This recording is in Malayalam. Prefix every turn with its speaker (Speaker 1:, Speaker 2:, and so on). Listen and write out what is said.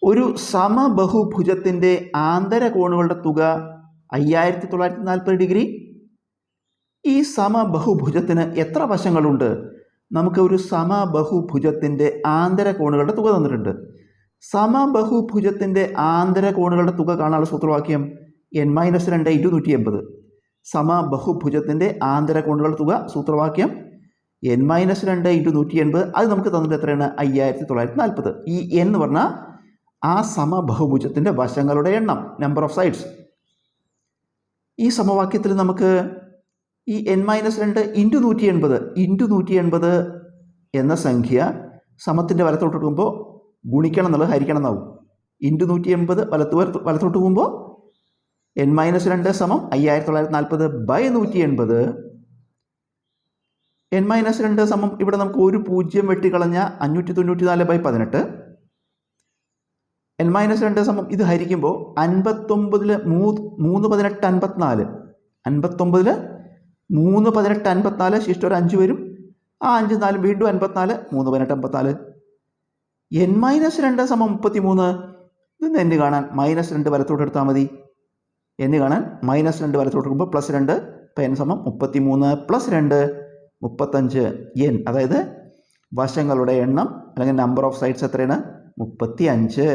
Speaker 1: ഒരു സമബഹുഭുജത്തിൻ്റെ ആന്തരകോണുകളുടെ തുക 5940 ഡിഗ്രി. ഈ സമബഹുഭുജത്തിന് എത്ര വശങ്ങളുണ്ട്? നമുക്ക് ഒരു സമബഹുഭുജത്തിൻ്റെ ആന്തരകോണുകളുടെ തുക തന്നിട്ടുണ്ട്. സമബഹുഭുജത്തിൻ്റെ ആന്തരകോണുകളുടെ തുക കാണാനുള്ള സൂത്രവാക്യം n-2 × 180. സമബഹുഭുജത്തിൻ്റെ ആന്തരകോണുകളുടെ തുക സൂത്രവാക്യം n-2 × 180. അത് നമുക്ക് തന്നിട്ട് എത്രയാണ്? 5940. ഈ n എന്ന് പറഞ്ഞാൽ ആ സമബഹുഭുജത്തിൻ്റെ വശങ്ങളുടെ എണ്ണം, നമ്പർ ഓഫ് സൈഡ്സ്. ഈ സമവാക്യത്തിൽ നമുക്ക് ഈ n-2 × 180 എന്ന സംഖ്യ സമത്തിൻ്റെ വലത്തോട്ട് പോകുമ്പോൾ ഗുണിക്കണം എന്നുള്ളത് ഹരിക്കണം എന്നാവും. 180 വലത്തോട്ട് പോകുമ്പോൾ n-2 5940 / 180. n-2 ഇവിടെ നമുക്ക് ഒരു 0 വെട്ടിക്കളഞ്ഞ 594/18. n-2 ഇത് ഹരിക്കുമ്പോൾ 59 3 18 54. 59 3 18 54, ശിഷ്ടം ഒരു 5 വരും. ആ 5 4 വീണ്ടും 54, 3 18 54. n-2 33. ഇത് n കാണാൻ -2 വലത്തോട്ട് എടുത്താൽ മതി. n കാണാൻ -2 വലത്തോട്ട് എടുക്കുമ്പോൾ +2. ഇപ്പം n 33 + 2 35. n അതായത് വശങ്ങളുടെ എണ്ണം അല്ലെങ്കിൽ നമ്പർ ഓഫ് സൈഡ്സ് എത്രയാണ്? 35.